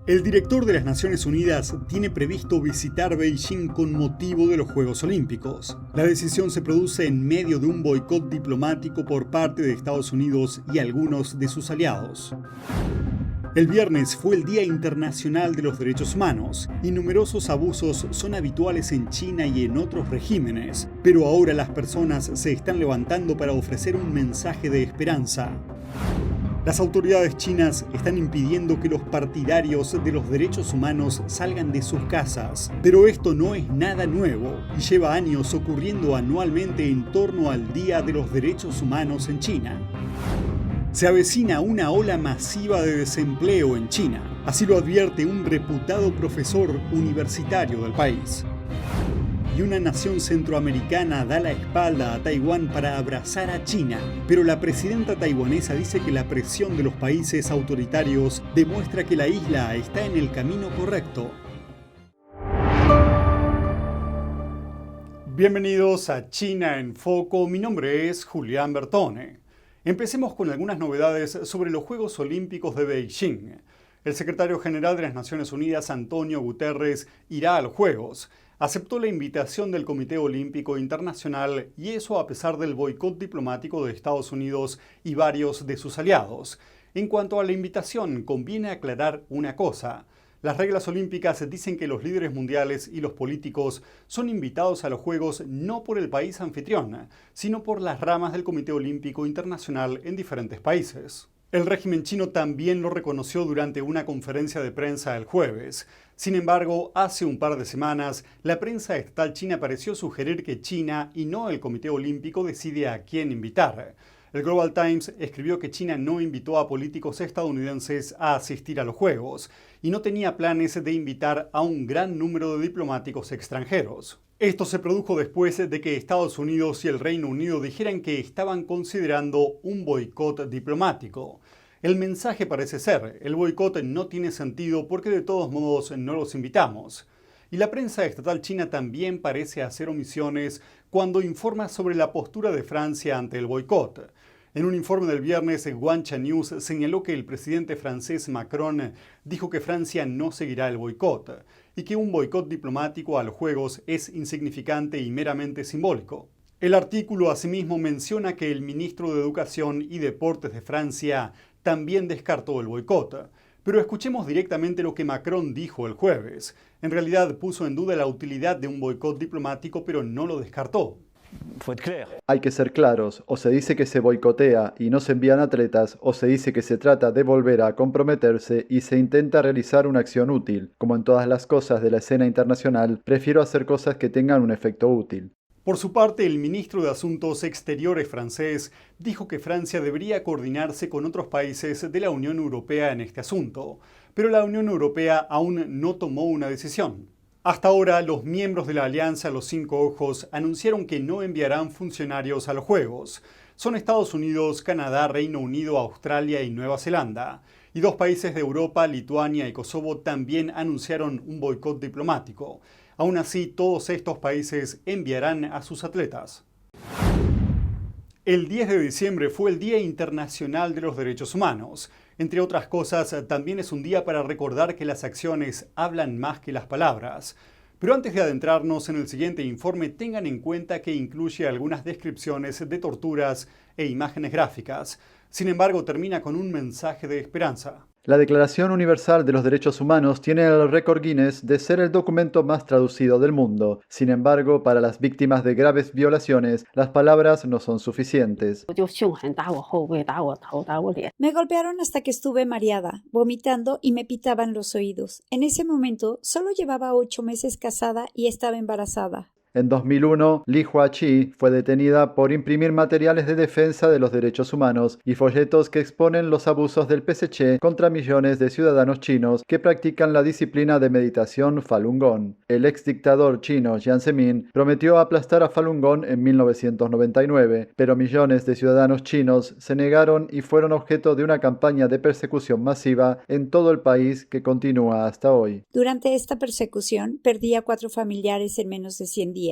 El director de las Naciones Unidas tiene previsto visitar Beijing con motivo de los Juegos Olímpicos. La decisión se produce en medio de un boicot diplomático por parte de Estados Unidos y algunos de sus aliados. El viernes fue el Día Internacional de los Derechos Humanos y numerosos abusos son habituales en China y en otros regímenes, pero ahora las personas se están levantando para ofrecer un mensaje de esperanza. Las autoridades chinas están impidiendo que los partidarios de los derechos humanos salgan de sus casas, pero esto no es nada nuevo y lleva años ocurriendo anualmente en torno al Día de los Derechos Humanos en China. Se avecina una ola masiva de desempleo en China, así lo advierte un reputado profesor universitario del país. Y una nación centroamericana da la espalda a Taiwán para abrazar a China, pero la presidenta taiwanesa dice que la presión de los países autoritarios demuestra que la isla está en el camino correcto. Bienvenidos a China en Foco, mi nombre es Julián Bertone. Empecemos con algunas novedades sobre los Juegos Olímpicos de Beijing. El secretario general de las Naciones Unidas, Antonio Guterres, irá a los Juegos. Aceptó la invitación del Comité Olímpico Internacional y eso a pesar del boicot diplomático de Estados Unidos y varios de sus aliados. En cuanto a la invitación, conviene aclarar una cosa. Las reglas olímpicas dicen que los líderes mundiales y los políticos son invitados a los Juegos no por el país anfitrión, sino por las ramas del Comité Olímpico Internacional en diferentes países. El régimen chino también lo reconoció durante una conferencia de prensa el jueves. Sin embargo, hace un par de semanas, la prensa estatal china pareció sugerir que China y no el Comité Olímpico decide a quién invitar. El Global Times escribió que China no invitó a políticos estadounidenses a asistir a los Juegos y no tenía planes de invitar a un gran número de diplomáticos extranjeros. Esto se produjo después de que Estados Unidos y el Reino Unido dijeran que estaban considerando un boicot diplomático. El mensaje parece ser, el boicot no tiene sentido porque de todos modos no los invitamos. Y la prensa estatal china también parece hacer omisiones cuando informa sobre la postura de Francia ante el boicot. En un informe del viernes, Guancha News señaló que el presidente francés Macron dijo que Francia no seguirá el boicot y que un boicot diplomático a los Juegos es insignificante y meramente simbólico. El artículo asimismo menciona que el ministro de Educación y Deportes de Francia también descartó el boicot. Pero escuchemos directamente lo que Macron dijo el jueves. En realidad puso en duda la utilidad de un boicot diplomático, pero no lo descartó. Hay que ser claros, o se dice que se boicotea y no se envían atletas, o se dice que se trata de volver a comprometerse y se intenta realizar una acción útil. Como en todas las cosas de la escena internacional, prefiero hacer cosas que tengan un efecto útil. Por su parte, el ministro de Asuntos Exteriores francés dijo que Francia debería coordinarse con otros países de la Unión Europea en este asunto, pero la Unión Europea aún no tomó una decisión. Hasta ahora, los miembros de la Alianza Los Cinco Ojos anunciaron que no enviarán funcionarios a los Juegos. Son Estados Unidos, Canadá, Reino Unido, Australia y Nueva Zelanda. Y dos países de Europa, Lituania y Kosovo, también anunciaron un boicot diplomático. Aún así, todos estos países enviarán a sus atletas. El 10 de diciembre fue el Día Internacional de los Derechos Humanos. Entre otras cosas, también es un día para recordar que las acciones hablan más que las palabras. Pero antes de adentrarnos en el siguiente informe, tengan en cuenta que incluye algunas descripciones de torturas e imágenes gráficas. Sin embargo, termina con un mensaje de esperanza. La Declaración Universal de los Derechos Humanos tiene el récord Guinness de ser el documento más traducido del mundo. Sin embargo, para las víctimas de graves violaciones, las palabras no son suficientes. Me golpearon hasta que estuve mareada, vomitando y me pitaban los oídos. En ese momento, solo llevaba 8 meses casada y estaba embarazada. En 2001, Li Huaqi fue detenida por imprimir materiales de defensa de los derechos humanos y folletos que exponen los abusos del PSC contra millones de ciudadanos chinos que practican la disciplina de meditación Falun Gong. El exdictador chino Jiang Zemin prometió aplastar a Falun Gong en 1999, pero millones de ciudadanos chinos se negaron y fueron objeto de una campaña de persecución masiva en todo el país que continúa hasta hoy. Durante esta persecución, perdí a 4 familiares en menos de 100 días.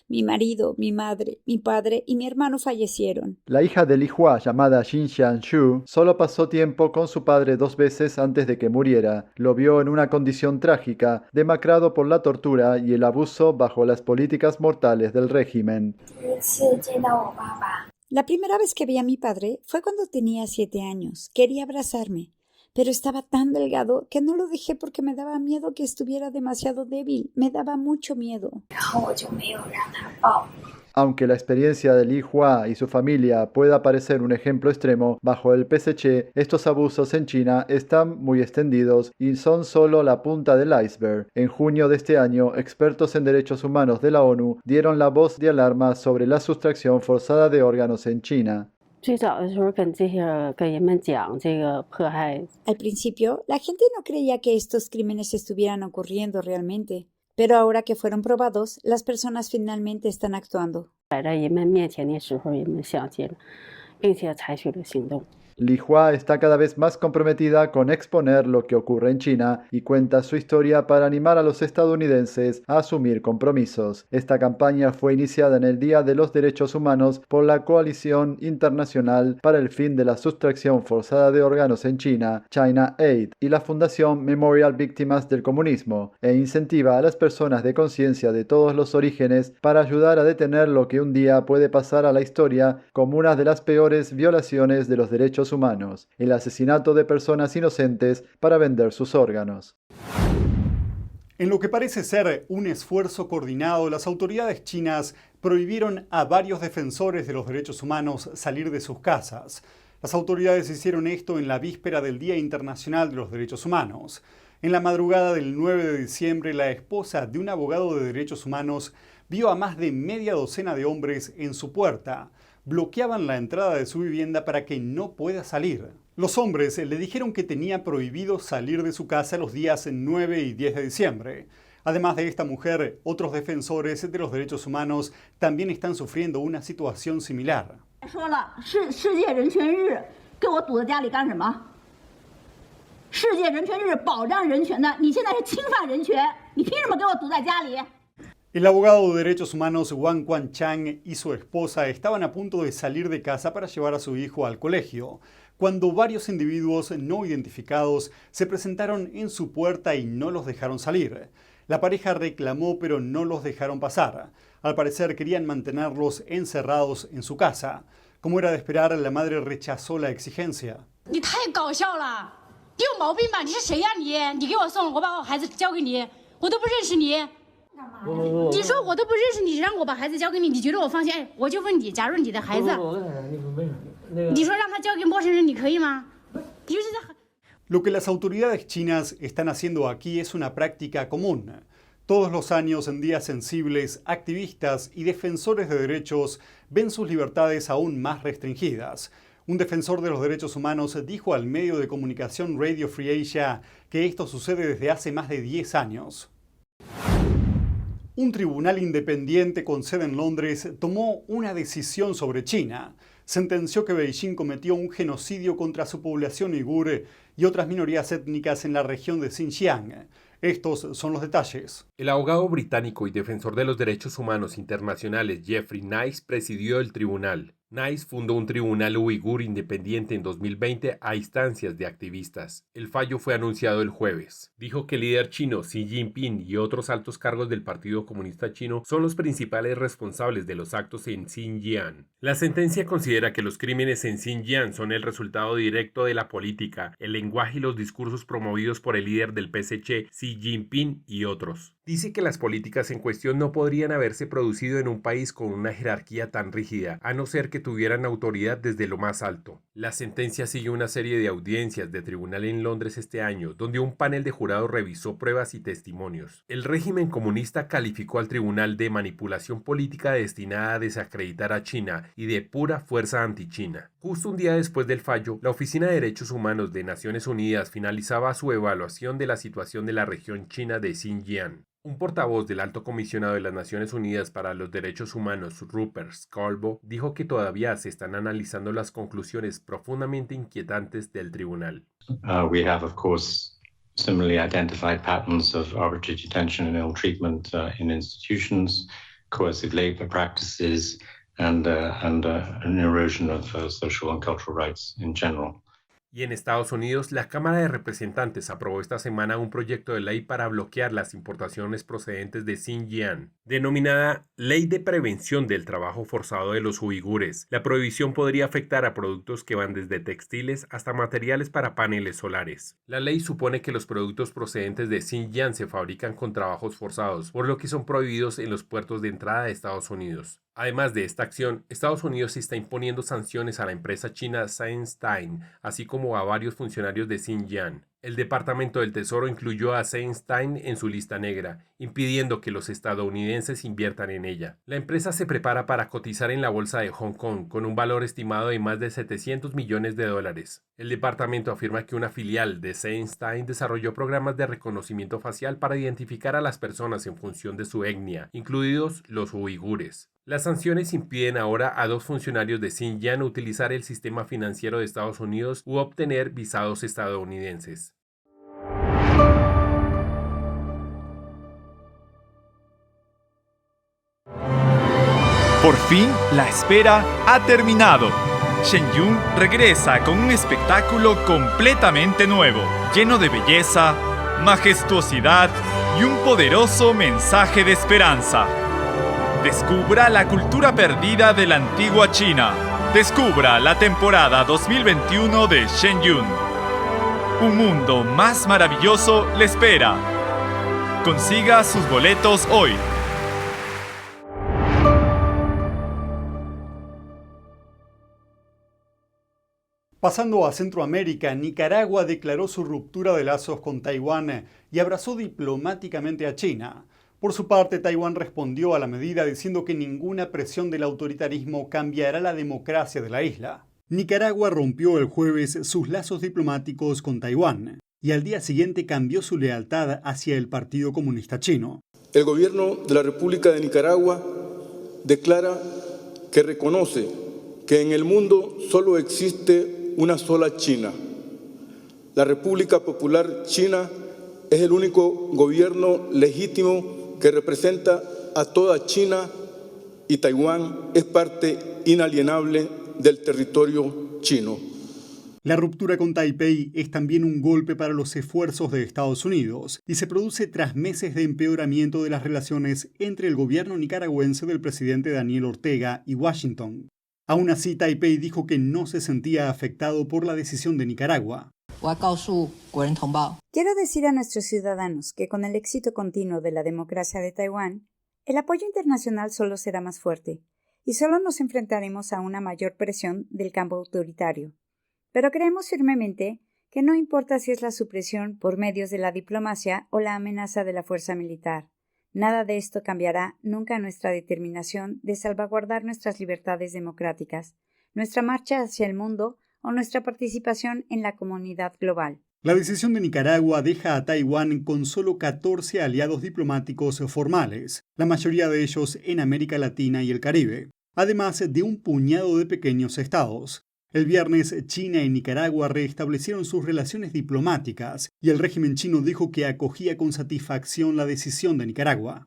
Mi marido, mi madre, mi padre y mi hermano fallecieron. La hija de Li Hua, llamada Xinxian Xu, solo pasó tiempo con su padre 2 veces antes de que muriera. Lo vio en una condición trágica, demacrado por la tortura y el abuso bajo las políticas mortales del régimen. La primera vez que vi a mi padre fue cuando tenía 7 años. Quería abrazarme, pero estaba tan delgado que no lo dejé porque me daba miedo que estuviera demasiado débil. Me daba mucho miedo. Aunque la experiencia de Li Hua y su familia pueda parecer un ejemplo extremo, bajo el PSC, estos abusos en China están muy extendidos y son solo la punta del iceberg. En junio de este año, expertos en derechos humanos de la ONU dieron la voz de alarma sobre la sustracción forzada de órganos en China. Al principio, la gente no creía que estos crímenes estuvieran ocurriendo realmente. Pero ahora que fueron probados, las personas finalmente están actuando. Li Hua está cada vez más comprometida con exponer lo que ocurre en China y cuenta su historia para animar a los estadounidenses a asumir compromisos. Esta campaña fue iniciada en el Día de los Derechos Humanos por la Coalición Internacional para el Fin de la Sustracción Forzada de Órganos en China, China Aid, y la Fundación Memorial Víctimas del Comunismo, e incentiva a las personas de conciencia de todos los orígenes para ayudar a detener lo que un día puede pasar a la historia como una de las peores violaciones de los derechos humanos, el asesinato de personas inocentes para vender sus órganos. En lo que parece ser un esfuerzo coordinado, las autoridades chinas prohibieron a varios defensores de los derechos humanos salir de sus casas. Las autoridades hicieron esto en la víspera del Día Internacional de los Derechos Humanos. En la madrugada del 9 de diciembre, la esposa de un abogado de derechos humanos vio a más de media docena de hombres en su puerta. Bloqueaban la entrada de su vivienda para que no pueda salir. Los hombres le dijeron que tenía prohibido salir de su casa los días 9 y 10 de diciembre. Además de esta mujer, otros defensores de los derechos humanos también están sufriendo una situación similar. El abogado de derechos humanos Wang Quanchang y su esposa estaban a punto de salir de casa para llevar a su hijo al colegio, cuando varios individuos no identificados se presentaron en su puerta y no los dejaron salir. La pareja reclamó, pero no los dejaron pasar. Al parecer querían mantenerlos encerrados en su casa. Como era de esperar, la madre rechazó la exigencia. Lo que las autoridades chinas están haciendo aquí es una práctica común. Todos los años, en días sensibles, activistas y defensores de derechos ven sus libertades aún más restringidas. Un defensor de los derechos humanos dijo al medio de comunicación Radio Free Asia que esto sucede desde hace más de 10 años. Un tribunal independiente con sede en Londres tomó una decisión sobre China. Sentenció que Beijing cometió un genocidio contra su población uigur y otras minorías étnicas en la región de Xinjiang. Estos son los detalles. El abogado británico y defensor de los derechos humanos internacionales Jeffrey Nice presidió el tribunal. Nice fundó un tribunal uigur independiente en 2020 a instancias de activistas. El fallo fue anunciado el jueves. Dijo que el líder chino Xi Jinping y otros altos cargos del Partido Comunista Chino son los principales responsables de los actos en Xinjiang. La sentencia considera que los crímenes en Xinjiang son el resultado directo de la política, el lenguaje y los discursos promovidos por el líder del PSC, Xi Jinping y otros. Dice que las políticas en cuestión no podrían haberse producido en un país con una jerarquía tan rígida, a no ser que tuvieran autoridad desde lo más alto. La sentencia sigue una serie de audiencias de tribunal en Londres este año, donde un panel de jurados revisó pruebas y testimonios. El régimen comunista calificó al tribunal de manipulación política destinada a desacreditar a China y de pura fuerza anti-China. Justo un día después del fallo, la Oficina de Derechos Humanos de Naciones Unidas finalizaba su evaluación de la situación de la región china de Xinjiang. Un portavoz del Alto Comisionado de las Naciones Unidas para los Derechos Humanos, Rupert Scolbo, dijo que todavía se están analizando las conclusiones profundamente inquietantes del tribunal. We have, of course, similarly identified patterns of arbitrary detention and ill treatment in institutions, coercive labor practices and an erosion of social and cultural rights in general. Y en Estados Unidos, la Cámara de Representantes aprobó esta semana un proyecto de ley para bloquear las importaciones procedentes de Xinjiang, denominada Ley de Prevención del Trabajo Forzado de los Uigures. La prohibición podría afectar a productos que van desde textiles hasta materiales para paneles solares. La ley supone que los productos procedentes de Xinjiang se fabrican con trabajos forzados, por lo que son prohibidos en los puertos de entrada de Estados Unidos. Además de esta acción, Estados Unidos está imponiendo sanciones a la empresa china Seinstein, así como a varios funcionarios de Xinjiang. El Departamento del Tesoro incluyó a Seinstein en su lista negra, impidiendo que los estadounidenses inviertan en ella. La empresa se prepara para cotizar en la bolsa de Hong Kong con un valor estimado de más de $700 millones. El departamento afirma que una filial de Seinstein desarrolló programas de reconocimiento facial para identificar a las personas en función de su etnia, incluidos los uigures. Las sanciones impiden ahora a 2 funcionarios de Xinjiang utilizar el sistema financiero de Estados Unidos u obtener visados estadounidenses. Por fin, la espera ha terminado. Shen Yun regresa con un espectáculo completamente nuevo, lleno de belleza, majestuosidad y un poderoso mensaje de esperanza. Descubra la cultura perdida de la antigua China. Descubra la temporada 2021 de Shen Yun. Un mundo más maravilloso le espera. Consiga sus boletos hoy. Pasando a Centroamérica, Nicaragua declaró su ruptura de lazos con Taiwán y abrazó diplomáticamente a China. Por su parte, Taiwán respondió a la medida diciendo que ninguna presión del autoritarismo cambiará la democracia de la isla. Nicaragua rompió el jueves sus lazos diplomáticos con Taiwán y al día siguiente cambió su lealtad hacia el Partido Comunista Chino. El gobierno de la República de Nicaragua declara que reconoce que en el mundo solo existe una sola China. La República Popular China es el único gobierno legítimo que representa a toda China y Taiwán es parte inalienable del territorio chino. La ruptura con Taipei es también un golpe para los esfuerzos de Estados Unidos y se produce tras meses de empeoramiento de las relaciones entre el gobierno nicaragüense del presidente Daniel Ortega y Washington. Aún así, Taipei dijo que no se sentía afectado por la decisión de Nicaragua. Quiero decir a nuestros ciudadanos que con el éxito continuo de la democracia de Taiwán, el apoyo internacional solo será más fuerte y solo nos enfrentaremos a una mayor presión del campo autoritario. Pero creemos firmemente que no importa si es la supresión por medios de la diplomacia o la amenaza de la fuerza militar. Nada de esto cambiará nunca nuestra determinación de salvaguardar nuestras libertades democráticas, nuestra marcha hacia el mundo o nuestra participación en la comunidad global. La decisión de Nicaragua deja a Taiwán con solo 14 aliados diplomáticos formales, la mayoría de ellos en América Latina y el Caribe, además de un puñado de pequeños estados. El viernes, China y Nicaragua restablecieron sus relaciones diplomáticas y el régimen chino dijo que acogía con satisfacción la decisión de Nicaragua.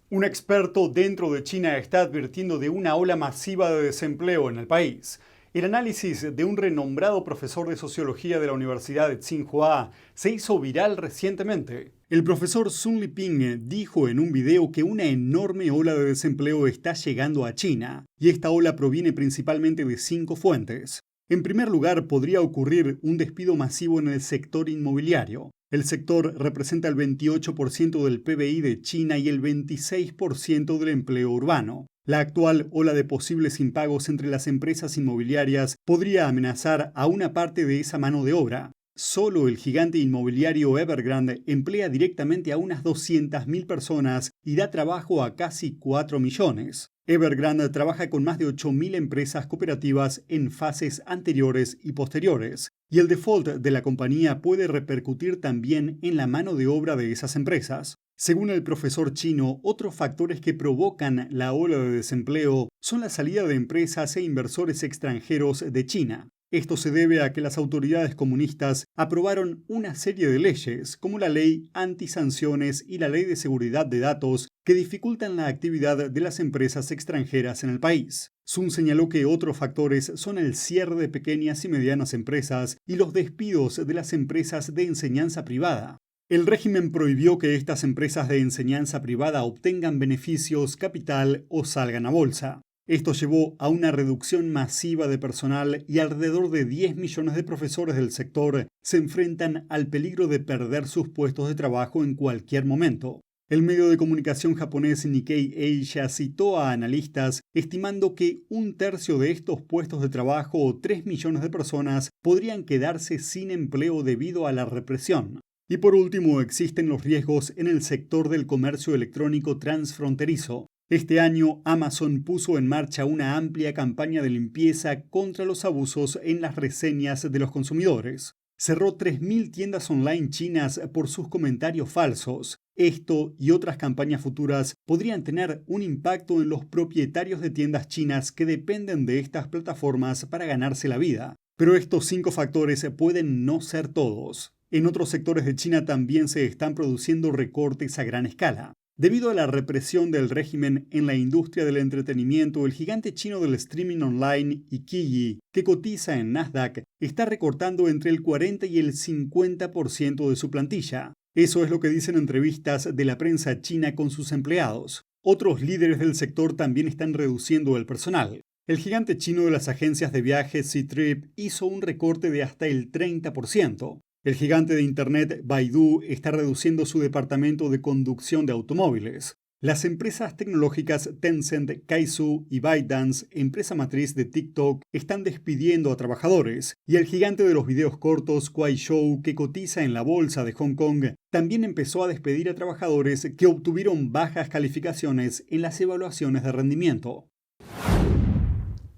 Un experto dentro de China está advirtiendo de una ola masiva de desempleo en el país. El análisis de un renombrado profesor de sociología de la Universidad de Tsinghua se hizo viral recientemente. El profesor Sun Liping dijo en un video que una enorme ola de desempleo está llegando a China, y esta ola proviene principalmente de 5 fuentes. En primer lugar, podría ocurrir un despido masivo en el sector inmobiliario. El sector representa el 28% del PBI de China y el 26% del empleo urbano. La actual ola de posibles impagos entre las empresas inmobiliarias podría amenazar a una parte de esa mano de obra. Solo el gigante inmobiliario Evergrande emplea directamente a unas 200.000 personas y da trabajo a casi 4 millones. Evergrande trabaja con más de 8.000 empresas cooperativas en fases anteriores y posteriores, y el default de la compañía puede repercutir también en la mano de obra de esas empresas. Según el profesor chino, otros factores que provocan la ola de desempleo son la salida de empresas e inversores extranjeros de China. Esto se debe a que las autoridades comunistas aprobaron una serie de leyes, como la Ley Antisanciones y la Ley de Seguridad de Datos, que dificultan la actividad de las empresas extranjeras en el país. Sun señaló que otros factores son el cierre de pequeñas y medianas empresas y los despidos de las empresas de enseñanza privada. El régimen prohibió que estas empresas de enseñanza privada obtengan beneficios, capital o salgan a bolsa. Esto llevó a una reducción masiva de personal y alrededor de 10 millones de profesores del sector se enfrentan al peligro de perder sus puestos de trabajo en cualquier momento. El medio de comunicación japonés Nikkei Asia citó a analistas estimando que un tercio de estos puestos de trabajo o 3 millones de personas podrían quedarse sin empleo debido a la represión. Y por último, existen los riesgos en el sector del comercio electrónico transfronterizo. Este año, Amazon puso en marcha una amplia campaña de limpieza contra los abusos en las reseñas de los consumidores. Cerró 3.000 tiendas online chinas por sus comentarios falsos. Esto y otras campañas futuras podrían tener un impacto en los propietarios de tiendas chinas que dependen de estas plataformas para ganarse la vida. Pero estos 5 factores pueden no ser todos. En otros sectores de China también se están produciendo recortes a gran escala. Debido a la represión del régimen en la industria del entretenimiento, el gigante chino del streaming online Iqiyi, que cotiza en Nasdaq, está recortando entre el 40 y el 50% de su plantilla. Eso es lo que dicen entrevistas de la prensa china con sus empleados. Otros líderes del sector también están reduciendo el personal. El gigante chino de las agencias de viajes Ctrip hizo un recorte de hasta el 30%. El gigante de Internet Baidu está reduciendo su departamento de conducción de automóviles. Las empresas tecnológicas Tencent, Kaizu y ByteDance, empresa matriz de TikTok, están despidiendo a trabajadores. Y el gigante de los videos cortos Kuaishou, que cotiza en la bolsa de Hong Kong, también empezó a despedir a trabajadores que obtuvieron bajas calificaciones en las evaluaciones de rendimiento.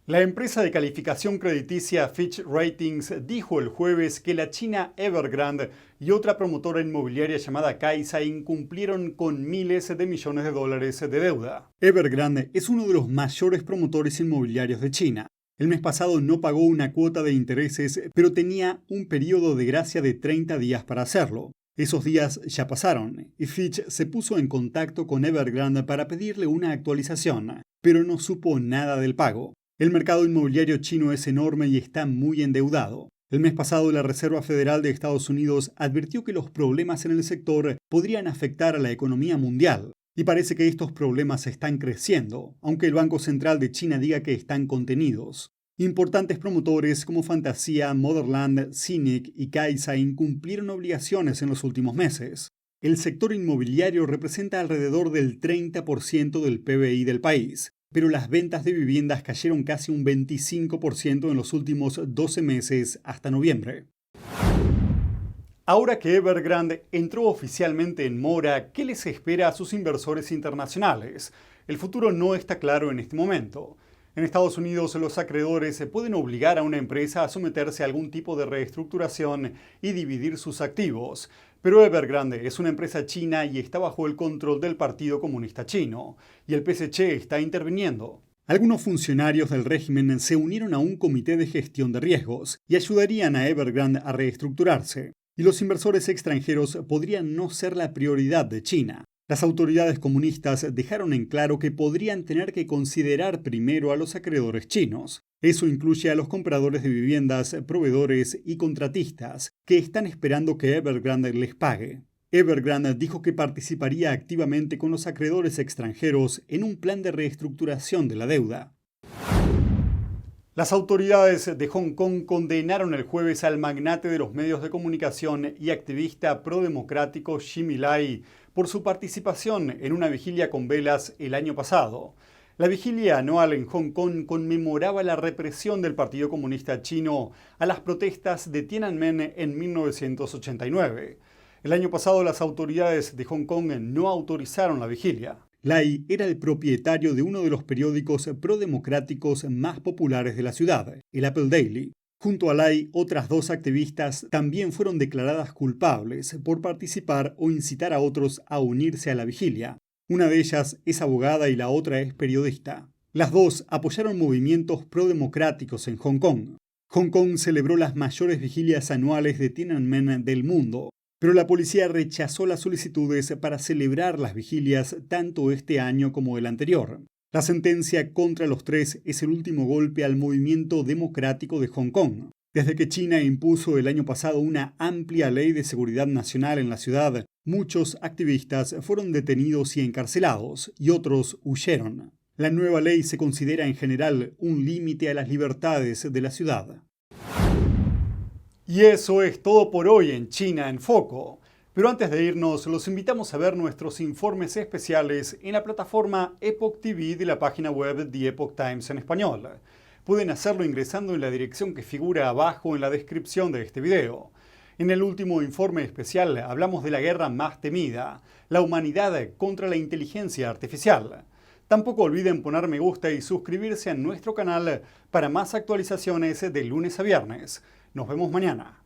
La empresa de calificación crediticia Fitch Ratings dijo el jueves que la china Evergrande y otra promotora inmobiliaria llamada Kaisa incumplieron con miles de millones de dólares de deuda. Evergrande es uno de los mayores promotores inmobiliarios de China. El mes pasado no pagó una cuota de intereses, pero tenía un periodo de gracia de 30 días para hacerlo. Esos días ya pasaron y Fitch se puso en contacto con Evergrande para pedirle una actualización, pero no supo nada del pago. El mercado inmobiliario chino es enorme y está muy endeudado. El mes pasado, la Reserva Federal de Estados Unidos advirtió que los problemas en el sector podrían afectar a la economía mundial. Y parece que estos problemas están creciendo, aunque el Banco Central de China diga que están contenidos. Importantes promotores como Fantasia, Motherland, CINIC y Kaisa incumplieron obligaciones en los últimos meses. El sector inmobiliario representa alrededor del 30% del PBI del país. Pero las ventas de viviendas cayeron casi un 25% en los últimos 12 meses hasta noviembre. Ahora que Evergrande entró oficialmente en mora, ¿qué les espera a sus inversores internacionales? El futuro no está claro en este momento. En Estados Unidos, los acreedores pueden obligar a una empresa a someterse a algún tipo de reestructuración y dividir sus activos. Pero Evergrande es una empresa china y está bajo el control del Partido Comunista Chino, y el PSC está interviniendo. Algunos funcionarios del régimen se unieron a un comité de gestión de riesgos y ayudarían a Evergrande a reestructurarse. Y los inversores extranjeros podrían no ser la prioridad de China. Las autoridades comunistas dejaron en claro que podrían tener que considerar primero a los acreedores chinos. Eso incluye a los compradores de viviendas, proveedores y contratistas que están esperando que Evergrande les pague. Evergrande dijo que participaría activamente con los acreedores extranjeros en un plan de reestructuración de la deuda. Las autoridades de Hong Kong condenaron el jueves al magnate de los medios de comunicación y activista prodemocrático Jimmy Lai por su participación en una vigilia con velas el año pasado. La vigilia anual en Hong Kong conmemoraba la represión del Partido Comunista Chino a las protestas de Tiananmen en 1989. El año pasado las autoridades de Hong Kong no autorizaron la vigilia. Lai era el propietario de uno de los periódicos prodemocráticos más populares de la ciudad, el Apple Daily. Junto a Lai, otras 2 activistas también fueron declaradas culpables por participar o incitar a otros a unirse a la vigilia. Una de ellas es abogada y la otra es periodista. Las 2 apoyaron movimientos prodemocráticos en Hong Kong. Hong Kong celebró las mayores vigilias anuales de Tiananmen del mundo, pero la policía rechazó las solicitudes para celebrar las vigilias tanto este año como el anterior. La sentencia contra los tres es el último golpe al movimiento democrático de Hong Kong. Desde que China impuso el año pasado una amplia ley de seguridad nacional en la ciudad, muchos activistas fueron detenidos y encarcelados, y otros huyeron. La nueva ley se considera en general un límite a las libertades de la ciudad. Y eso es todo por hoy en China en Foco. Pero antes de irnos, los invitamos a ver nuestros informes especiales en la plataforma Epoch TV de la página web The Epoch Times en español. Pueden hacerlo ingresando en la dirección que figura abajo en la descripción de este video. En el último informe especial hablamos de la guerra más temida, la humanidad contra la inteligencia artificial. Tampoco olviden poner me gusta y suscribirse a nuestro canal para más actualizaciones de lunes a viernes. Nos vemos mañana.